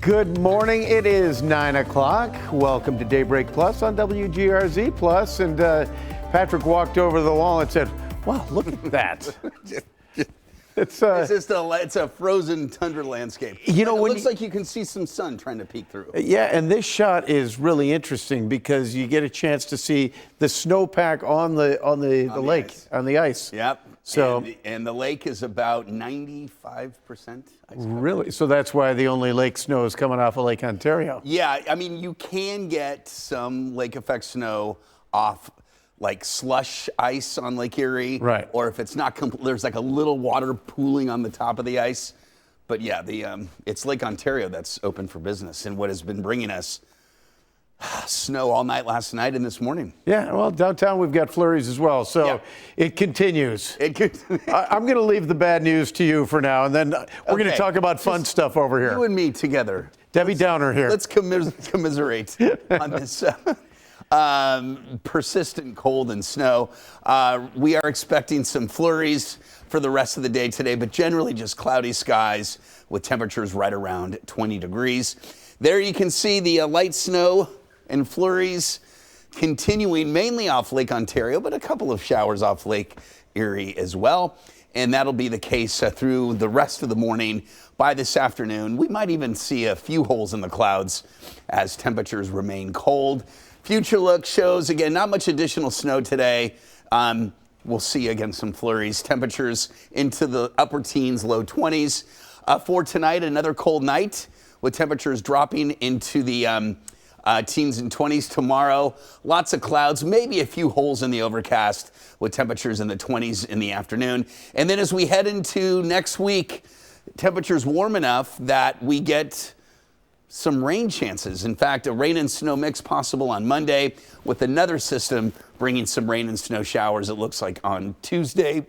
Good morning. It is 9 o'clock. Welcome to Daybreak Plus on WGRZ Plus. And Patrick walked over the wall and said, "Wow, look at that." It's a frozen tundra landscape. You know, it looks like you can see some sun trying to peek through. Yeah, and this shot is really interesting because you get a chance to see the snowpack on the lake, ice. on the ice. Yep. So and the lake is about 95% ice cover. Really? So that's why the only lake snow is coming off of Lake Ontario. Yeah, I mean, you can get some lake effect snow off like slush ice on Lake Erie. Right. Or if it's not complete, there's like a little water pooling on the top of the ice. But yeah, it's Lake Ontario that's open for business and what has been bringing us snow all night last night and this morning. Yeah, well, downtown we've got flurries as well, so yeah. It continues. I'm going to leave the bad news to you for now, and then we're going to talk about fun stuff over here. You and me together. Debbie Downer here. Let's commiserate on this persistent cold and snow. We are expecting some flurries for the rest of the day today, but generally just cloudy skies with temperatures right around 20 degrees. There you can see the light snow and flurries continuing mainly off Lake Ontario, but a couple of showers off Lake Erie as well. And that'll be the case through the rest of the morning. By this afternoon, we might even see a few holes in the clouds as temperatures remain cold. Future look shows, again, not much additional snow today. We'll see, again, some flurries. Temperatures into the upper teens, low 20s. For tonight, another cold night with temperatures dropping into the teens and 20s. Tomorrow, lots of clouds, maybe a few holes in the overcast with temperatures in the 20s in the afternoon. And then as we head into next week, temperatures warm enough that we get some rain chances. In fact, a rain and snow mix possible on Monday with another system bringing some rain and snow showers, it looks like, on Tuesday.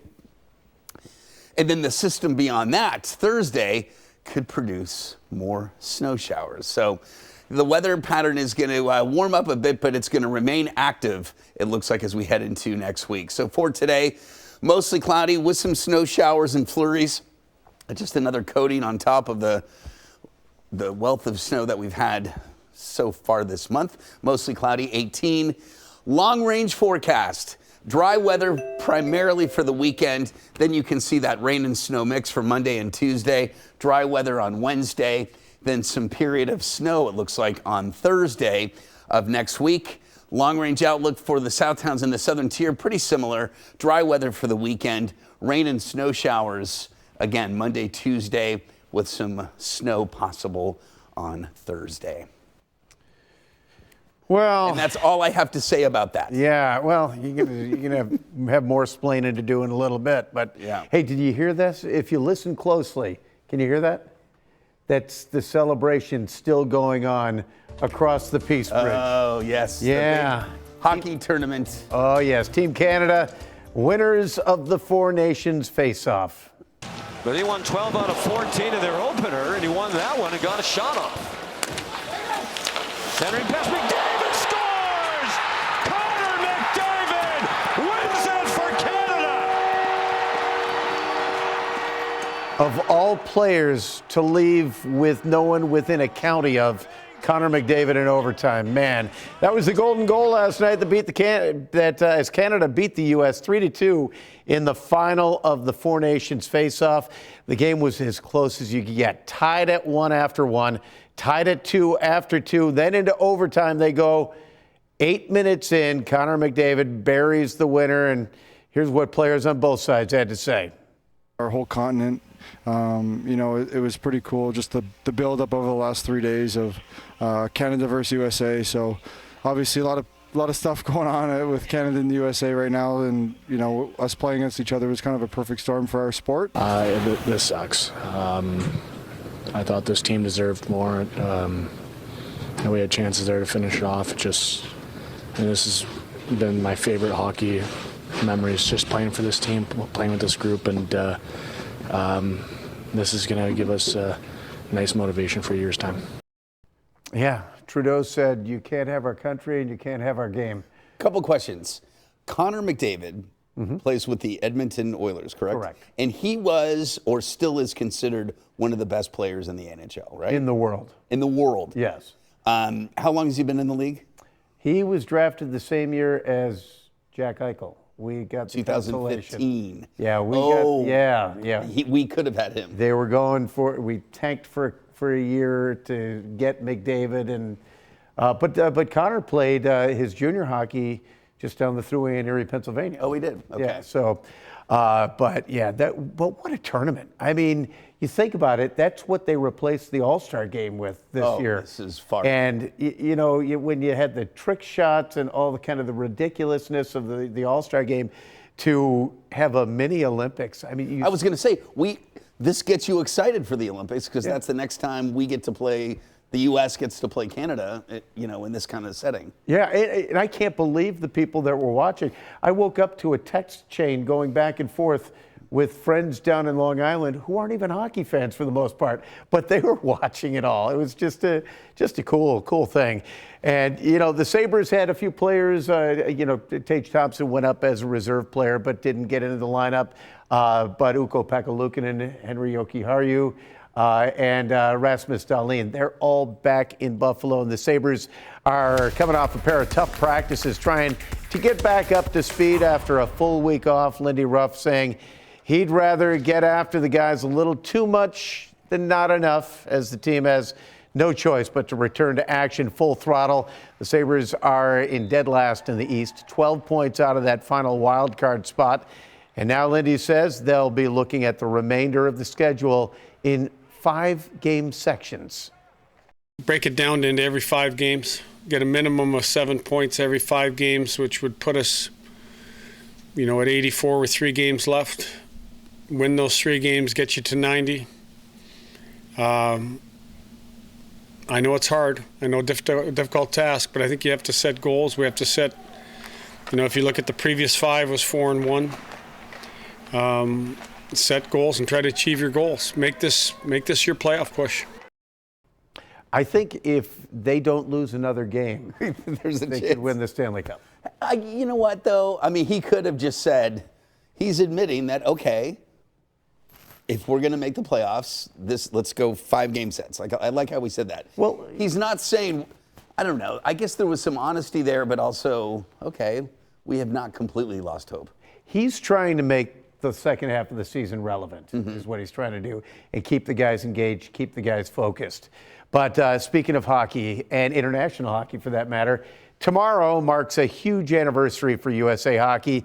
And then the system beyond that, Thursday, could produce more snow showers. So the weather pattern is going to warm up a bit, but it's going to remain active, it looks like, as we head into next week. So for today, mostly cloudy with some snow showers and flurries. Just another coating on top of the wealth of snow that we've had so far this month. Mostly cloudy, 18. Long range forecast. Dry weather primarily for the weekend. Then you can see that rain and snow mix for Monday and Tuesday. Dry weather on Wednesday. Then some period of snow, it looks like, on Thursday of next week. Long range outlook for the south towns and the southern tier, pretty similar. Dry weather for the weekend. Rain and snow showers, again, Monday, Tuesday, with some snow possible on Thursday. Well, and that's all I have to say about that. Yeah, well, you're gonna have more splaining to do in a little bit. But yeah. Hey, did you hear this? If you listen closely, can you hear that? That's the celebration still going on across the Peace Bridge. Oh, yes. Yeah. Hockey tournament. Oh, yes. Team Canada, winners of the Four Nations face-off. But he won 12 out of 14 in their opener, and he won that one and got a shot off. Centering pass, McDavid scores! Connor McDavid wins it for Canada! Of all players to leave with no one within a county of Connor McDavid in overtime, man, that was the golden goal last night that beat as Canada beat the U.S. 3-2 in the final of the Four Nations face-off. The game was as close as you could get, tied at 1 after 1, tied at 2 after 2, then into overtime they go. 8 minutes in, Connor McDavid buries the winner, and here's what players on both sides had to say. Our whole continent, it was pretty cool, just the build up over the last 3 days of Canada versus USA. So obviously a lot of stuff going on with Canada and the USA right now, and us playing against each other was kind of a perfect storm for our sport. This sucks. I thought this team deserved more. We had chances there to finish it off. And this has been my favorite hockey memories, just playing for this team, playing with this group, and this is going to give us a nice motivation for years' time. Yeah, Trudeau said you can't have our country and you can't have our game. Couple questions. Connor McDavid plays with the Edmonton Oilers, correct? Correct. And he was, or still is, considered one of the best players in the NHL, right? In the world. In the world. Yes. How long has he been in the league? He was drafted the same year as Jack Eichel. We got the 2015. Yeah, We could have had him. They were going for, we tanked for a year to get McDavid, and but Connor played his junior hockey just down the thruway in Erie, Pennsylvania. Oh, he did. Okay. Yeah. So, but what a tournament! I mean, you think about it. That's what they replaced the All-Star game with this year. This is far. And when you had the trick shots and all the kind of the ridiculousness of the All-Star game, to have a mini Olympics. I mean, I was going to say, this gets you excited for the Olympics because that's the next time we get to play. The U.S. gets to play Canada, in this kind of setting. Yeah, and I can't believe the people that were watching. I woke up to a text chain going back and forth with friends down in Long Island who aren't even hockey fans for the most part, but they were watching it all. It was just a cool thing. And, the Sabres had a few players, Tage Thompson went up as a reserve player but didn't get into the lineup. But Ukko Pekka-Luukkonen, Henri Jokiharju, and Rasmus Dahlin, they're all back in Buffalo, and the Sabres are coming off a pair of tough practices, trying to get back up to speed after a full week off. Lindy Ruff saying he'd rather get after the guys a little too much than not enough, as the team has no choice but to return to action full throttle. The Sabres are in dead last in the East, 12 points out of that final wild card spot. And now Lindy says they'll be looking at the remainder of the schedule in 5-game sections. Break it down into every 5 games, get a minimum of 7 points every 5 games, which would put us, at 84 with 3 games left. Win those 3 games, get you to 90. I know it's hard. I know difficult task, but I think you have to set goals. We have to set, if you look at the previous 5 was 4-1. Set goals and try to achieve your goals. Make this your playoff push. I think if they don't lose another game, they could win the Stanley Cup. You know what, though? I mean, he could have just said, he's admitting that, okay, if we're going to make the playoffs, let's go 5-game sets. I like how we said that. Well, he's not saying, I don't know. I guess there was some honesty there, but also, okay, we have not completely lost hope. He's trying to make the second half of the season relevant, is what he's trying to do, and keep the guys engaged, keep the guys focused. But speaking of hockey, and international hockey for that matter, tomorrow marks a huge anniversary for USA Hockey,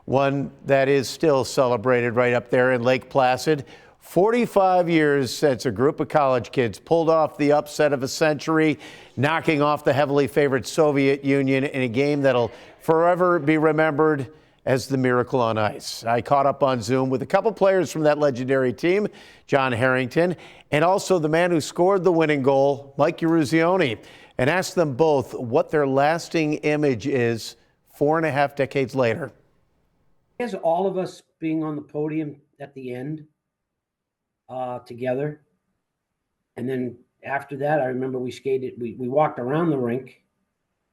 one that is still celebrated right up there in Lake Placid. 45 years since a group of college kids pulled off the upset of a century, knocking off the heavily favored Soviet Union in a game that'll forever be remembered as the Miracle on Ice. I caught up on Zoom with a couple players from that legendary team, John Harrington, and also the man who scored the winning goal, Mike Eruzione, and asked them both what their lasting image is 4.5 decades later. I guess all of us being on the podium at the end together. And then after that, I remember we skated, we walked around the rink,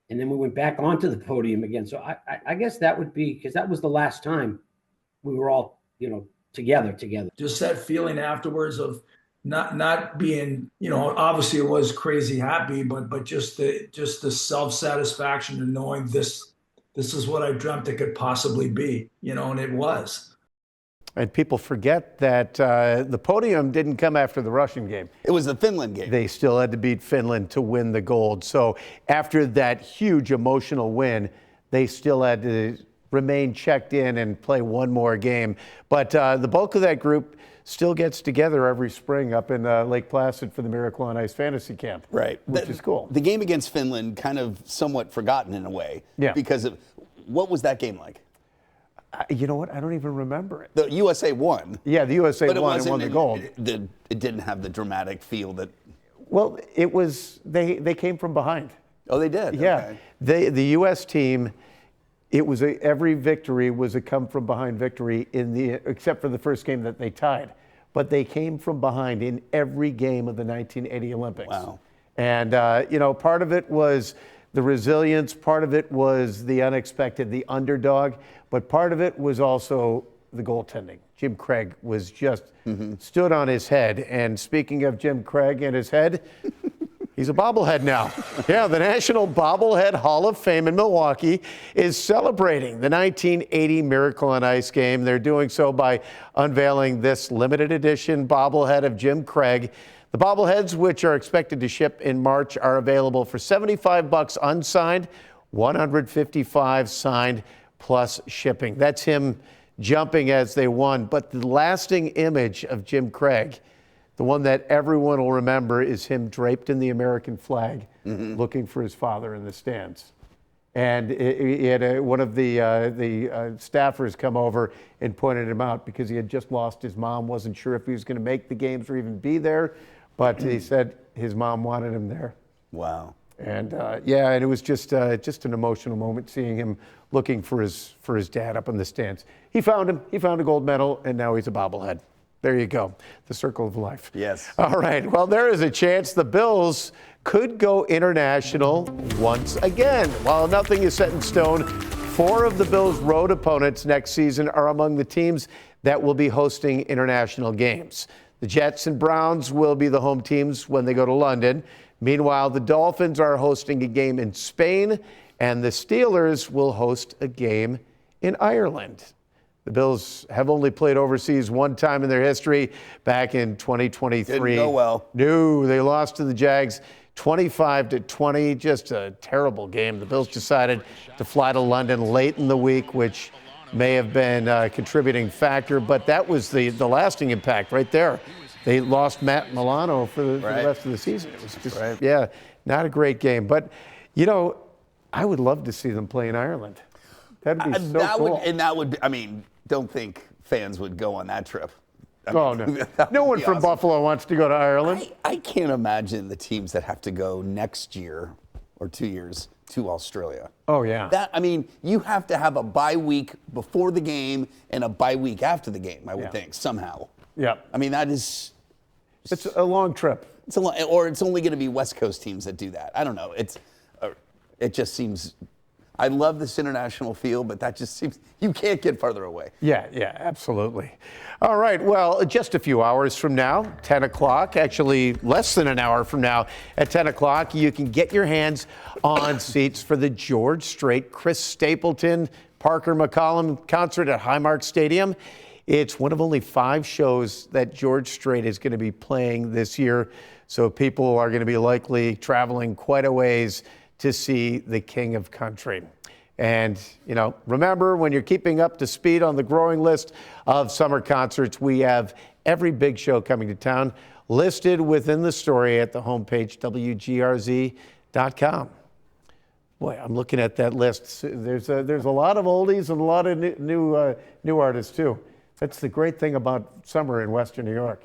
and then we went back onto the podium again. So I guess that would be, because that was the last time we were all, together. Just that feeling afterwards of not being, obviously it was crazy happy, but just the self-satisfaction of knowing this is what I dreamt it could possibly be, and it was. And people forget that the podium didn't come after the Russian game. It was the Finland game. They still had to beat Finland to win the gold. So after that huge emotional win, they still had to remain checked in and play one more game. But the bulk of that group still gets together every spring up in Lake Placid for the Miracle on Ice Fantasy Camp. Right. Which is cool. The game against Finland kind of somewhat forgotten in a way. Yeah. Because of, what was that game like? You know what? I don't even remember it. The USA won. Yeah, the USA won and won the gold. It didn't have the dramatic feel that. Well, it was, they came from behind. Oh, they did? Yeah. Okay. The U.S. team, it was every victory was a come from behind victory except for the first game that they tied. But they came from behind in every game of the 1980 Olympics. Wow. And, part of it was the resilience. Part of it was the unexpected, the underdog, but part of it was also the goaltending. Jim Craig was just stood on his head. And speaking of Jim Craig and his head, he's a bobblehead now. Yeah, the National Bobblehead Hall of Fame in Milwaukee is celebrating the 1980 Miracle on Ice game. They're doing so by unveiling this limited edition bobblehead of Jim Craig. The bobbleheads, which are expected to ship in March, are available for $75 unsigned, $155 signed plus shipping. That's him jumping as they won. But the lasting image of Jim Craig, the one that everyone will remember, is him draped in the American flag, looking for his father in the stands. And he had one of the staffers come over and pointed him out because he had just lost his mom, wasn't sure if he was going to make the games or even be there, but he said his mom wanted him there. Wow. And and it was just an emotional moment seeing him looking for his dad up in the stands. He found him. He found a gold medal, and now he's a bobblehead. There you go. The circle of life. Yes. All right. Well, there is a chance the Bills could go international once again. While nothing is set in stone, 4 of the Bills' road opponents next season are among the teams that will be hosting international games. The Jets and Browns will be the home teams when they go to London. Meanwhile, the Dolphins are hosting a game in Spain, and the Steelers will host a game in Ireland. The Bills have only played overseas one time in their history, back in 2023. Didn't go well. No, they lost to the Jags 25-20, just a terrible game. The Bills decided to fly to London late in the week, which may have been a contributing factor, but that was the lasting impact right there. They lost Matt Milano for the rest of the season. It was just, not a great game. But, you know, I would love to see them play in Ireland. That'd be so cool. I mean, don't think fans would go on that trip. No one from awesome. Buffalo wants to go to Ireland. I can't imagine the teams that have to go next year or 2 years to Australia. Oh, yeah. You have to have a bye week before the game and a bye week after the game, I would think, somehow. Yeah. I mean, it's a long trip. Or it's only going to be West Coast teams that do that. I don't know. It just seems, I love this international feel, but that just seems, you can't get farther away. Yeah, absolutely. All right, well, just a few hours from now, 10 o'clock, actually less than an hour from now, at 10 o'clock, you can get your hands on seats for the George Strait, Chris Stapleton, Parker McCollum concert at Highmark Stadium. It's one of only 5 shows that George Strait is going to be playing this year, so people are going to be likely traveling quite a ways to see the King of Country. And, you know, remember, when you're keeping up to speed on the growing list of summer concerts, we have every big show coming to town listed within the story at the homepage, WGRZ.com. Boy, I'm looking at that list. There's a lot of oldies and a lot of new artists, too. That's the great thing about summer in Western New York.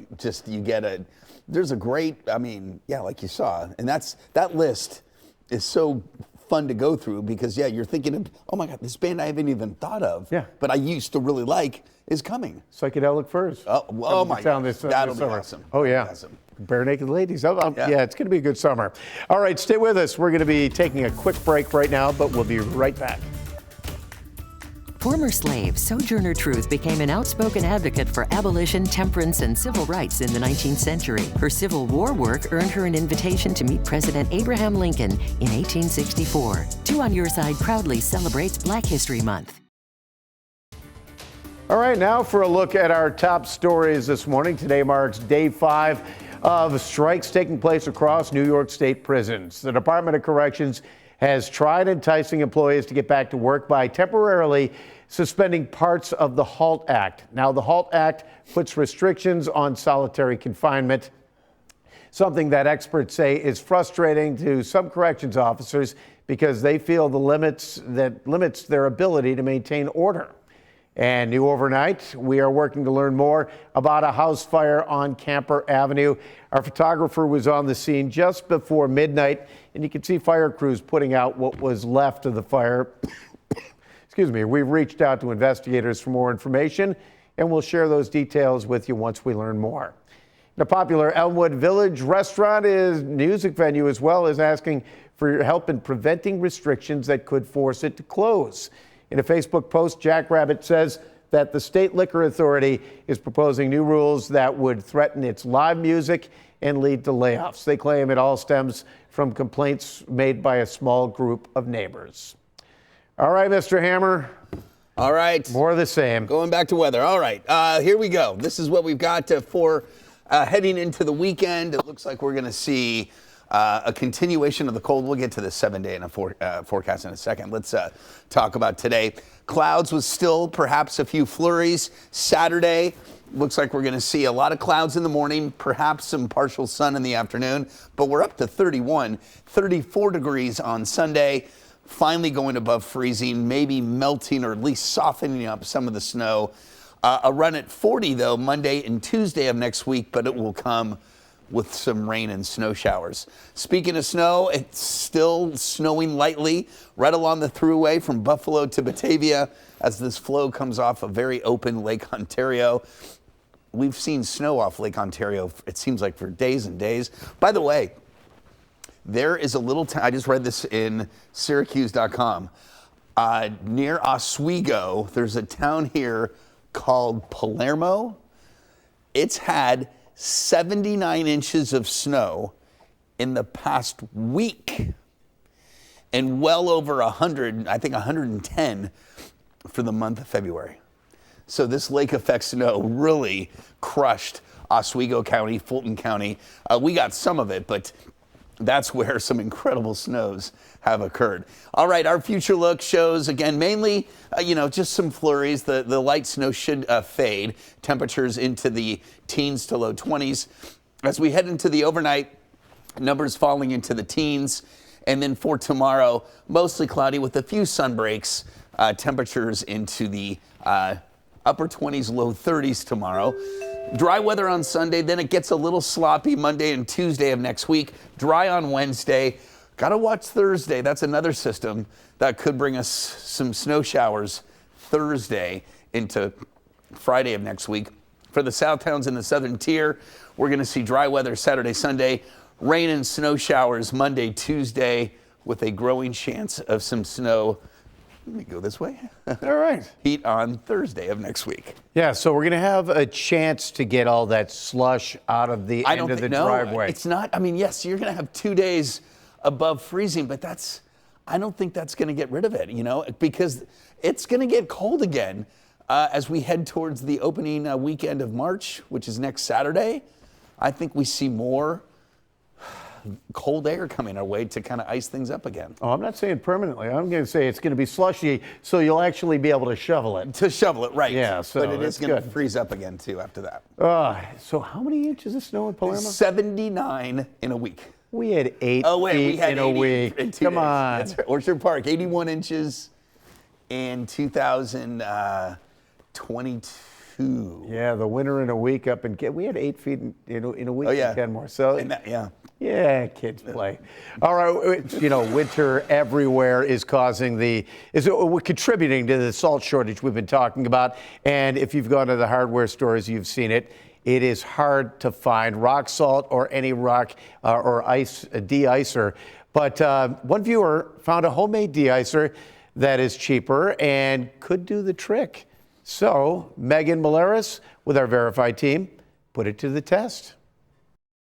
There's a great, like you saw, and that list is so fun to go through because, you're thinking of, oh my God, this band I haven't even thought of, but I used to really like is coming. Psychedelic Furs. Oh my God, that'll be awesome. Oh yeah, awesome. Bare Naked Ladies. Yeah, it's going to be a good summer. All right, stay with us. We're going to be taking a quick break right now, but we'll be right back. Former slave Sojourner Truth became an outspoken advocate for abolition, temperance, and civil rights in the 19th century. Her Civil War work earned her an invitation to meet President Abraham Lincoln in 1864. 2 on Your Side proudly celebrates Black History Month. All right, now for a look at our top stories this morning. Today marks day 5 of strikes taking place across New York State prisons. The Department of Corrections has tried enticing employees to get back to work by temporarily suspending parts of the HALT Act. Now, the HALT Act puts restrictions on solitary confinement, something that experts say is frustrating to some corrections officers because they feel limits their ability to maintain order. And new overnight, we are working to learn more about a house fire on Camper Avenue. Our photographer was on the scene just before midnight, and you can see fire crews putting out what was left of the fire. Excuse me. We've reached out to investigators for more information, and we'll share those details with you once we learn more. The popular Elmwood Village restaurant is music venue as well, is asking for your help in preventing restrictions that could force it to close. In a Facebook post, Jackrabbit says that the State Liquor Authority is proposing new rules that would threaten its live music and lead to layoffs. They claim it all stems from complaints made by a small group of neighbors. All right, Mr. Hammer. All right. More of the same. Going back to weather. All right. Here we go. This is what we've got for heading into the weekend. It looks like we're going to see a continuation of the cold. We'll get to the 7-day and a forecast in a second. Let's talk about today. Clouds with still perhaps a few flurries. Saturday, looks like we're going to see a lot of clouds in the morning, perhaps some partial sun in the afternoon, but we're up to 31, 34 degrees on Sunday. Finally going above freezing, maybe melting or at least softening up some of the snow. A run at 40, though, Monday and Tuesday of next week, but it will come with some rain and snow showers. Speaking of snow, it's still snowing lightly right along the thruway from Buffalo to Batavia as this flow comes off a very open Lake Ontario. We've seen snow off Lake Ontario, it seems like, for days and days. By the way, there is a little town, I just read this in Syracuse.com. Near Oswego, there's a town here called Palermo. It's had 79 inches of snow in the past week and well over 100, I think 110 for the month of February. So this lake effect snow really crushed Oswego County, Fulton County. We got some of it, but that's where some incredible snows have occurred. All right, our future look shows, again, mainly, just some flurries. The light snow should fade. Temperatures into the teens to low 20s. As we head into the overnight, numbers falling into the teens. And then for tomorrow, mostly cloudy with a few sun breaks. Temperatures into the upper 20s, low 30s tomorrow. Dry weather on Sunday, then it gets a little sloppy Monday and Tuesday of next week. Dry on Wednesday. Got to watch Thursday. That's another system that could bring us some snow showers Thursday into Friday of next week. For the south towns in the southern tier, we're going to see dry weather Saturday, Sunday, rain and snow showers Monday, Tuesday, with a growing chance of some snow. Let me go this way. All right. Heat on Thursday of next week. Yeah, so we're going to have a chance to get all that slush out of the end of the driveway. It's not, yes, you're going to have 2 days above freezing, but I don't think that's going to get rid of it, because it's going to get cold again as we head towards the opening weekend of March, which is next Saturday. I think we see more cold air coming our way to kind of ice things up again. Oh, I'm not saying permanently. I'm going to say it's going to be slushy, so you'll actually be able to shovel it. To shovel it, right. Yeah, so but it is going to freeze up again, too, after that. So how many inches of snow in Palermo? 79 in a week. We had 8 feet in a week. Come on. That's right. Orchard Park, 81 inches in 2022. Yeah, the winter in a week up in we had 8 feet in a week in Kenmore. So yeah, kids play. All right, winter everywhere is contributing to the salt shortage we've been talking about. And if you've gone to the hardware stores, you've seen it. It is hard to find rock salt or any rock or ice de-icer. But one viewer found a homemade de-icer that is cheaper and could do the trick. So Megan Maleris with our Verified team put it to the test.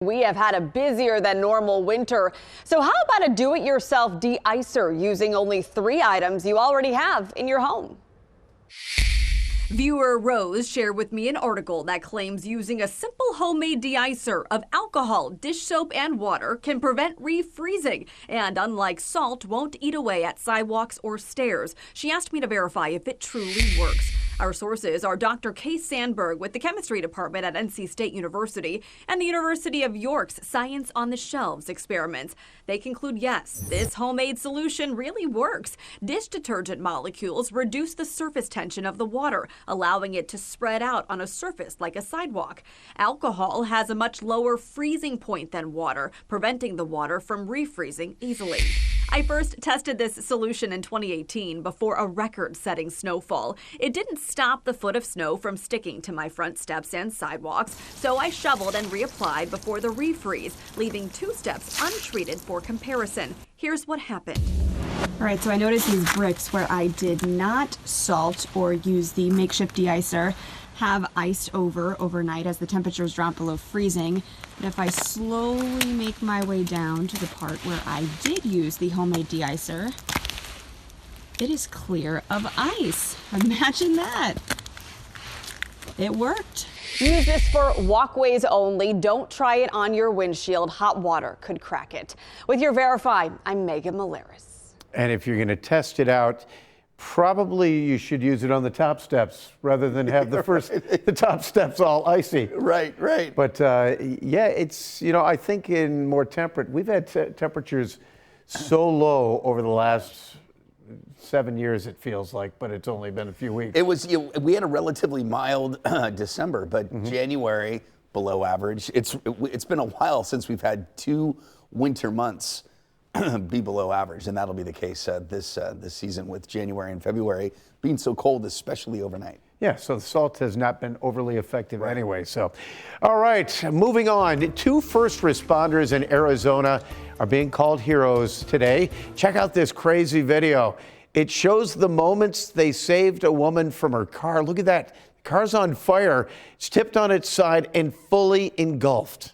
We have had a busier than normal winter. So how about a do-it-yourself de-icer using only 3 items you already have in your home? Viewer Rose shared with me an article that claims using a simple homemade de-icer of alcohol, dish soap, and water can prevent refreezing, and unlike salt, won't eat away at sidewalks or stairs. She asked me to verify if it truly works. Our sources are Dr. Kay Sandberg with the chemistry department at NC State University and the University of York's Science on the Shelves experiments. They conclude, yes, this homemade solution really works. Dish detergent molecules reduce the surface tension of the water, allowing it to spread out on a surface like a sidewalk. Alcohol has a much lower freezing point than water, preventing the water from refreezing easily. I first tested this solution in 2018 before a record-setting snowfall. It didn't stop the foot of snow from sticking to my front steps and sidewalks, so I shoveled and reapplied before the refreeze, leaving 2 steps untreated for comparison. Here's what happened. All right, so I noticed these bricks where I did not salt or use the makeshift de-icer have iced over overnight as the temperatures drop below freezing. But if I slowly make my way down to the part where I did use the homemade de-icer, it is clear of ice. Imagine that. It worked. Use this for walkways only. Don't try it on your windshield. Hot water could crack it. With your Verify, I'm Megan Malaris. And if you're going to test it out, probably you should use it on the top steps rather than have the top steps all icy. Right. But yeah, it's, I think in more temperate, we've had temperatures so low over the last 7 years, it feels like, but it's only been a few weeks. It was, we had a relatively mild December, but January below average. It's been a while since we've had 2 winter months be below average, and that'll be the case this season with January and February being so cold, especially overnight. Yeah, so the salt has not been overly effective anyway. So, all right, moving on. 2 first responders in Arizona are being called heroes today. Check out this crazy video. It shows the moments they saved a woman from her car. Look at that. The car's on fire. It's tipped on its side and fully engulfed.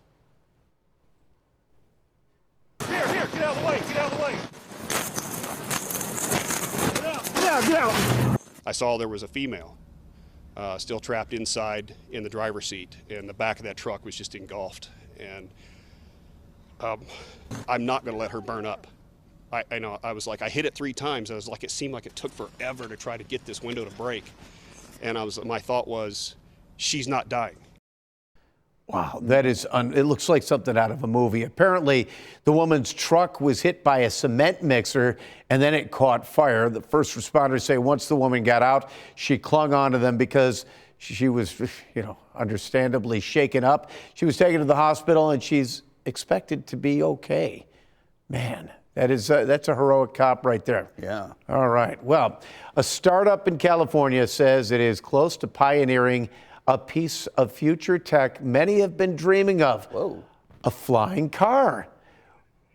Here, get out of the way, get out of the way. Get out. I saw there was a female still trapped inside in the driver's seat, and the back of that truck was just engulfed. And I'm not going to let her burn up. I know, I was like, I hit it 3 times. I was like, it seemed like it took forever to try to get this window to break. And my thought was, she's not dying. Wow, that is, it looks like something out of a movie. Apparently, the woman's truck was hit by a cement mixer and then it caught fire. The first responders say once the woman got out, she clung onto them because she was, understandably shaken up. She was taken to the hospital and she's expected to be okay. Man, that's a heroic cop right there. Yeah. All right. Well, a startup in California says it is close to pioneering a piece of future tech many have been dreaming of. Whoa. A flying car.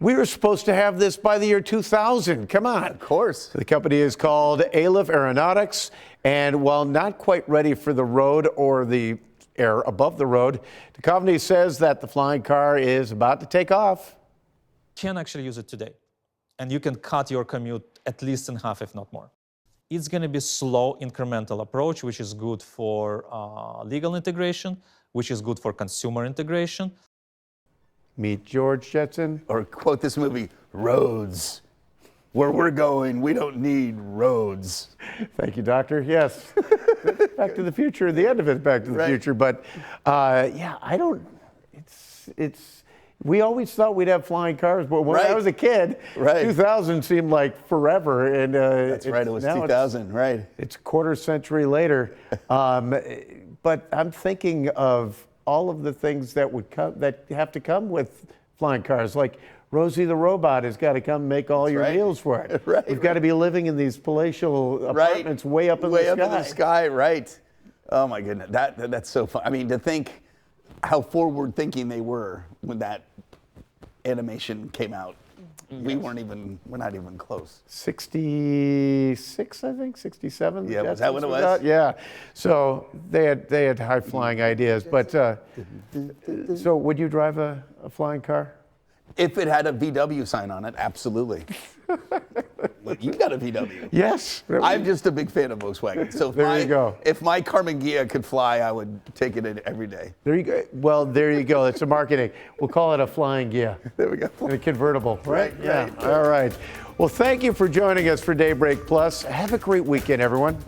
We were supposed to have this by the year 2000. Come on. Of course. The company is called Aleph Aeronautics, and while not quite ready for the road or the air above the road, the company says that the flying car is about to take off. You can actually use it today, and you can cut your commute at least in half, if not more. It's going to be slow, incremental approach, which is good for legal integration, which is good for consumer integration. Meet George Jetson. Or quote this movie, roads. Where we're going, we don't need roads. Thank you, Doctor. Yes. Back to the Future, the end of it, Back to the Future. But yeah, I don't, we always thought we'd have flying cars, but when I was a kid, 2000 seemed like forever. And that's right, it was 2000, right. It's a quarter century later. But I'm thinking of all of the things that would come, that have to come with flying cars, like Rosie the robot has got to come make all your meals for it. We've got to be living in these palatial apartments way up in the sky. Way up in the sky, right. Oh my goodness, that's so fun. I mean, to think how forward-thinking they were when that animation came out. We're not even close. 66, I think, 67. Yeah, was that what it was? Out? Yeah. So they had high-flying ideas. But so would you drive a flying car? If it had a VW sign on it, absolutely. Look, you got a VW. Yes. I'm just a big fan of Volkswagen. So there you go. If my Carmen Ghia could fly, I would take it in every day. There you go. Well, there you go. It's a marketing. We'll call it a flying Ghia. There we go. And a convertible. Right. Yeah. All right. Well, thank you for joining us for Daybreak Plus. Have a great weekend, everyone.